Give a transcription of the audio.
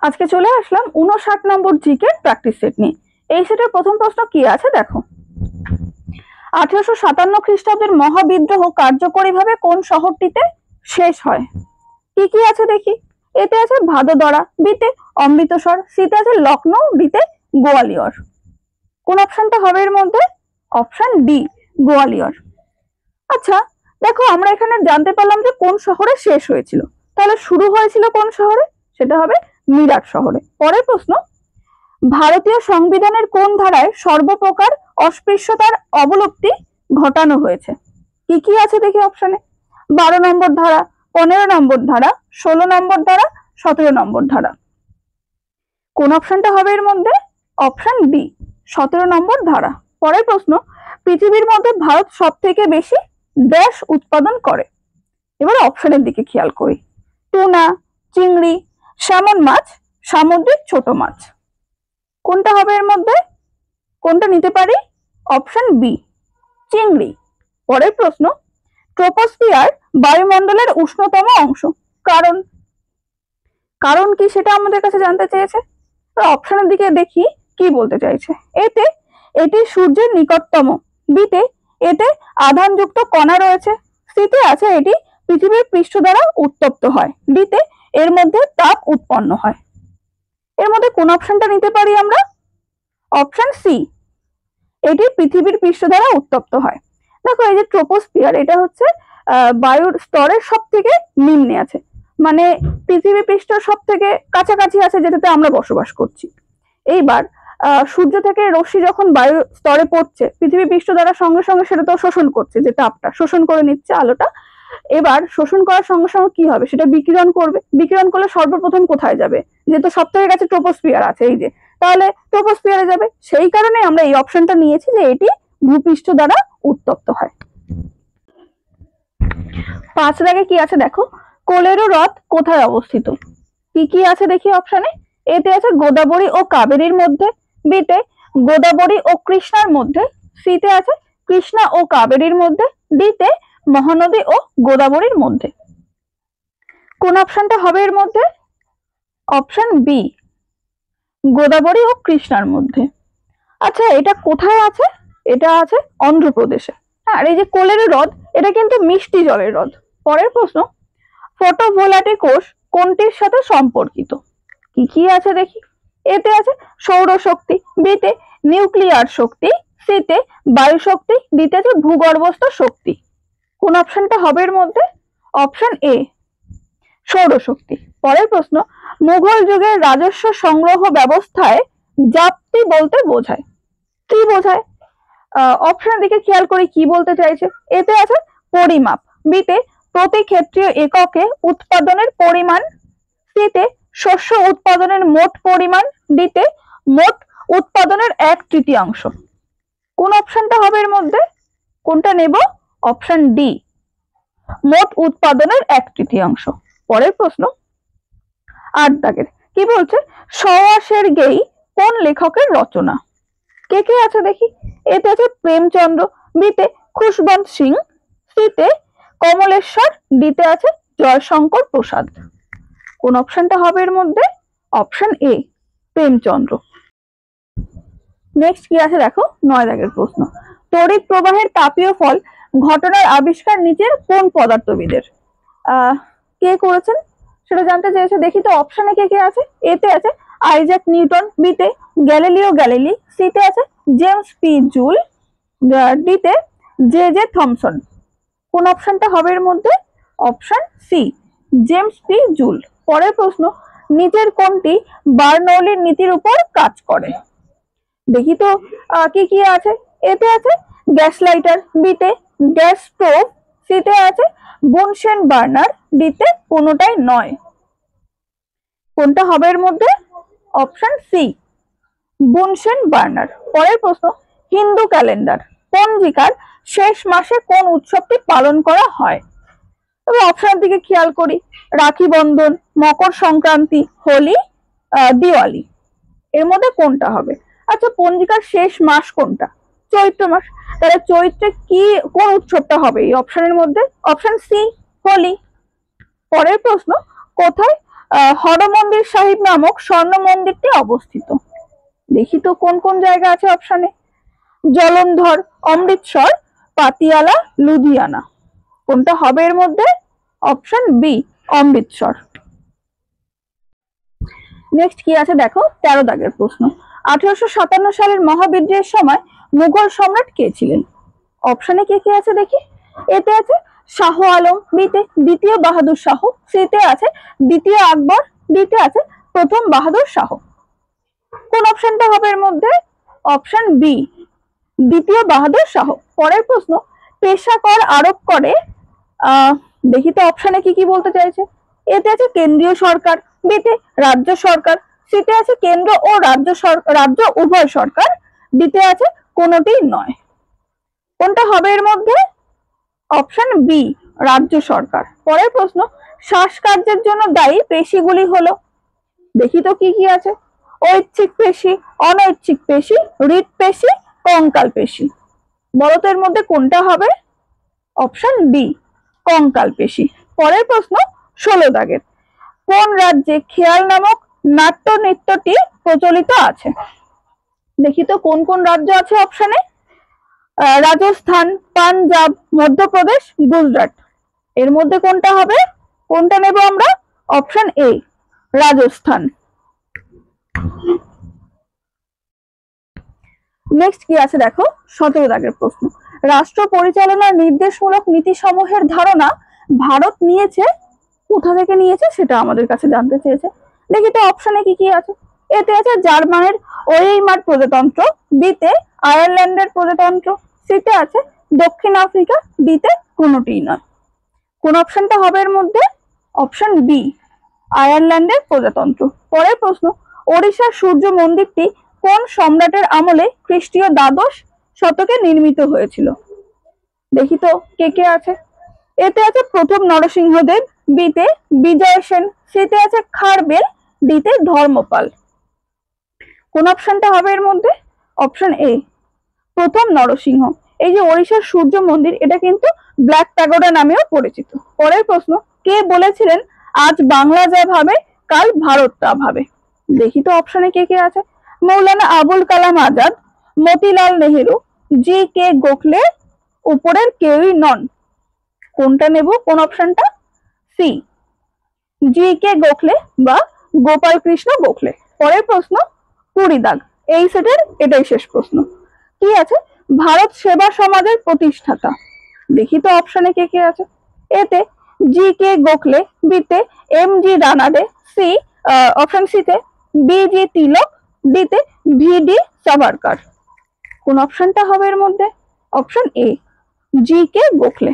আজকে চলে আসলাম 59 নম্বর GK practice set নিয়ে। এই সেটের প্রথম প্রশ্ন কি আছে দেখো। 1857 খ্রিস্টাব্দের মহাবিদ্রোহ কার্যকরীভাবে কোন শহরটিতে শেষ হয়? কি কি আছে দেখি। এতে আছে ভাদোদরা, বিতে অমৃতসর, সিতে আছে লখনৌ, ডিতে গোয়ালিয়র। কোন অপশনটা হবে এর মধ্যে? Option D, Gwalior. আচ্ছা দেখো, আমরা এখানে জানতে পারলাম যে কোন শহরে শেষ হয়েছিল, তাহলে শুরু হয়েছিল কোন শহরে? সেটা হবে মিরাট শহরে। পরের প্রশ্ন, ভারতীয় সংবিধানের কোন ধারায় সর্বপ্রকার অস্পৃশ্যতার অবলুপ্তি ঘটানো হয়েছে? কি কি আছে দেখি অপশনে। 12 নম্বর ধারা, 15 নম্বর ধারা, 16 নম্বর ধারা, 17 নম্বর ধারা। কোন অপশনটা হবে এর মধ্যে? অপশন ডি, 17 নম্বর ধারা। পরের প্রশ্ন, পৃথিবীর মধ্যে ভারত সব থেকে বেশি ড্যাশ উৎপাদন করে? এবার অপশনের দিকে খেয়াল করি। টুনা, চিংড়ি, স্যামন মাছ, সামুদ্রিক ছোট মাছ। কোনটা হবে এর মধ্যে? কোনটা নিতে পারি? অপশন বি, চিংড়ি। পরের প্রশ্ন, ট্রপোস্ফিয়ার বায়ুমণ্ডলের উষ্ণতম অংশ, কারণ কারণ কি সেটা আমাদের কাছে জানতে চেয়েছে। অপশনের দিকে দেখি কি বলতে চাইছে। এতে এটি সূর্যের নিকটতম, বিতে এতে আধানযুক্ত কণা রয়েছে, সিতে আছে এটি পৃথিবীর পৃষ্ঠ দ্বারা উত্তপ্ত হয়, ডিতে এর মধ্যে তাপ উৎপন্ন হয়। এর মধ্যে কোন অপশনটা নিতে পারি আমরা? অপশন সি, এটি পৃথিবীর পৃষ্ঠ দ্বারা উত্তপ্ত হয়। দেখো, এই যে ট্রপোস্ফিয়ার, এটা হচ্ছে বায়ুর স্তরের সব থেকে নিম্নে আছে, মানে পৃথিবী পৃষ্ঠ সব থেকে কাছাকাছি আছে যেটাতে আমরা বসবাস করছি। এইবার সূর্য থেকে রশ্মি যখন বায়ু স্তরে পড়ছে, পৃথিবী পৃষ্ঠ দ্বারা সঙ্গে সঙ্গে সেটা তো শোষণ করছে, যে তাপটা শোষণ করে নিচ্ছে আলোটা। এবার শোষণ করার সঙ্গে সঙ্গে কি হবে? সেটা বিকিরণ করবে। বিকিরণ করলে সর্বপ্রথম কোথায় যাবে? যেহেতু সব থেকে কাছে ট্রপোস্ফিয়ার আছে, এই যে, তাহলে ট্রপোস্ফিয়ারে যাবে। সেই কারণে আমরা এই অপশনটা নিয়েছি যে এটি ভূপৃষ্ঠ দ্বারা উত্তপ্ত হয়। 5 দাগে কি আছে দেখো। কোলেরো হ্রদ কোথায় অবস্থিত? কি কি আছে দেখি অপশনে। এতে আছে গোদাবরী ও কাবেরীর মধ্যে, বিতে গোদাবরী ও কৃষ্ণার মধ্যে, সিতে আছে কৃষ্ণা ও কাবেরীর মধ্যে, ডিতে মহানদী ও গোদাবরীর মধ্যে। কোন অপশনটা হবে এর মধ্যে? অপশন বি, গোদাবরী ও কৃষ্ণার মধ্যে। আচ্ছা, এটা কোথায় আছে? এটা আছে অন্ধ্রপ্রদেশে। আর এই যে কোলেরো হ্রদ, এটা কিন্তু মিষ্টি জলের হ্রদ। পরের প্রশ্ন, ফটোভোল্টাইক কোষ কোনটির সাথে সম্পর্কিত? কি কি আছে দেখি। এতে আছে সৌরশক্তি, বিতে নিউক্লিয়ার শক্তি, সিতে বায়ু শক্তি, ডিতে আছে ভূগর্ভস্থ শক্তি। কোন অপশনটা হবে এর মধ্যে? অপশন এ, সৌরশক্তি। পরের প্রশ্ন, মুঘল যুগের রাজস্ব সংগ্রহ ব্যবস্থায় জাপ্তি বলতে বোঝায়? কি বোঝায়? অপশনের দিকে খেয়াল করি কি বলতে চাইছে। এতে আছে পরিমাপ, বিতে প্রতি ক্ষেত্রীয় এককে উৎপাদনের পরিমাণ, সিতে শস্য উৎপাদনের মোট পরিমাণ, ডিতে মোট উৎপাদনের 1/3। কোন অপশনটা হবে এর মধ্যে? কোনটা নেব? অপশন ডি, মোট উৎপাদনের 1/3। পরের প্রশ্ন, 8 দাগের কি বলছে। সওয়াসের গেই কোন লেখকের রচনা? কে কে আছে দেখি। এতে আছে প্রেমচন্দ্র, বিতে খুশবন্ত সিং, সিতে কমলেশ্বর, ডিতে আছে জয়শঙ্কর প্রসাদ। কোন অপশনটা হবে এর মধ্যে? অপশন এ, প্রেমচন্দ্র। নেক্সট কি আছে দেখো, 9 দাগের প্রশ্ন। তড়িৎ প্রবাহের তাপীয় ফল ঘটনার আবিষ্কার নিচের কোন পদার্থবিদের? কে করেছেন সেটা জানতে চেয়েছে। দেখি তো অপশনে কে কে আছে। এতে আছে আইজ্যাক নিউটন, বিতে গ্যালিলিও গ্যালিলি, সিতে আছে জেমস পি জুল, ডিতে জে জে থমসন। কোন অপশনটা হবে এর মধ্যে? Option C, James P Joule. পরের প্রশ্ন, নিচের কোনটি বার্নৌলির নীতির উপর কাজ করে? দেখি তো কি কি আছে। এতে আছে গ্যাস লাইটার, বিতে গ্যাস স্টোভ, সিতে আছে বুনসেন বার্নার, ডিতে কোনোটাই নয়। কোনটা হবে এর মধ্যে? Option C, Bunsen burner. পরের প্রশ্ন, হিন্দু ক্যালেন্ডার পঞ্জিকার শেষ মাসে কোন উৎসবটি পালন করা হয়? তবে অপশনের দিকে খেয়াল করি। রাখি বন্ধন, মকর সংক্রান্তি, হোলি, দিওয়ালি। এর মধ্যে কোনটা হবে? আচ্ছা, পঞ্জিকার শেষ মাস কোনটা? চৈত্র মাস। তাহলে চৈত্রে কি কোন উৎসবটা হবে এই অপশনের মধ্যে? Option C, Holi. পরের প্রশ্ন, কোথায় হরমন্দির সাহিব নামক স্বর্ণ মন্দিরটি অবস্থিত? দেখি তো কোন কোন জায়গা আছে অপশানে। জলন্ধর, অমৃতসর, পাতিয়ালা, লুধিয়ানা। কোনটা হবে এর মধ্যে? Option B, Amritsar. নেক্সট কি আছে দেখো, 13 দাগের প্রশ্ন। 1857 সালের মহাবিদ্রোহের সময় মুঘল সম্রাট কে ছিলেন? অপশনে কে কে আছে দেখি। এতে আছে শাহ আলম, বিতে দ্বিতীয় বাহাদুর শাহ, সিতে আছে দ্বিতীয় আকবর, ডিতে আছে প্রথম বাহাদুর শাহ। কোন অপশনটা হবে এর মধ্যে? অপশন বি, দ্বিতীয় বাহাদুর শাহ। পরের প্রশ্ন, পেশা কর আরোপ করে, দেখি তো অপশনে কি কি বলতে চাইছে। এতে আছে কেন্দ্রীয় সরকার, বিতে রাজ্য সরকার, সিতে আছে কেন্দ্র ও রাজ্য উভয় সরকার, ডিতে আছে কোনটি নয়। কোনটা হবে এর মধ্যে? অপশন বি, রাজ্য সরকার। পরের প্রশ্ন, শ্বাসকার্যের জন্য দায়ী পেশিগুলি হলো, দেখি তো কি কি আছে। ঐচ্ছিক পেশি, অনৈচ্ছিক পেশি, হৃদ পেশি, কঙ্কাল পেশি। বলো তো এর মধ্যে কোনটা হবে? অপশন বি, কঙ্কাল পেশি। পরের প্রশ্ন 16 দাগের, কোন রাজ্যে খেয়াল নামক নাট্য নৃত্যটি প্রচলিত আছে? দেখি তো কোন কোন রাজ্য আছে অপশনে। রাজস্থান, পাঞ্জাব, মধ্যপ্রদেশ, গুজরাট। এর মধ্যে কোনটা হবে? কোনটা নেব আমরা? Option A, Rajasthan. নেক্সট কি আছে দেখো, 17 দাগের প্রশ্ন। রাষ্ট্র পরিচালনার নির্দেশমূলক নীতিসমূহের ধারণা ভারত নিয়েছে, কোথা থেকে নিয়েছে সেটা আমাদের কাছে জানতে চেয়েছে। দেখি তো অপশনে কি কি আছে। এতে আছে জার্মানের ওয়েইমার প্রজাতন্ত্র, বিতে আয়ারল্যান্ডের প্রজাতন্ত্র, সিতে আছে দক্ষিণ আফ্রিকা, ডিতে কোনোটিই নয়। কোন অপশনটা হবে এর মধ্যে? অপশন বি, আয়ারল্যান্ডের প্রজাতন্ত্র। পরের প্রশ্ন, ওড়িশার সূর্য মন্দিরটি কোন সম্রাটের আমলে খ্রিস্টীয় দ্বাদশ শতকে নির্মিত হয়েছিল? দেখি তো কে কে আছে। এতে আছে প্রথম নরসিংহদেব, বিতে বিজয় সেন, সিতে আছে খারবেল, ডিতে ধর্মপাল। কোন অপশনটা হবে এর মধ্যে? অপশন এ, প্রথম নরসিংহ। এই যে ওড়িশার সূর্য মন্দির, এটা কিন্তু ব্ল্যাক প্যাগোডা নামেও পরিচিত। পরের প্রশ্ন, কে বলেছিলেন আজ বাংলা যা ভাবে কাল ভারত তা ভাবে? দেখি তো অপশনে কে কে আছে। মৌলানা আবুল কালাম আজাদ, মতিলাল নেহেরু, জি কে গোখলে, উপরের কেউই নন। কোনটা নেব? কোন অপশনটা? সি, জি কে গোখলে বা গোপাল কৃষ্ণ গোখলে। পরের প্রশ্ন 20 দাগ, এই সেটের এটাই শেষ প্রশ্ন। কি আছে? ভারত সেবা সমাজের প্রতিষ্ঠাতা। দেখি তো অপশনে কে কে আছে। এতে জি কে গোখলে, বিতে M G Ranade, C option সিতে বি জি তিলক, ডিতে ভি ডি সাভারকার। কোন অপশনটা হবে এর মধ্যে? Option A, G K Gokhale.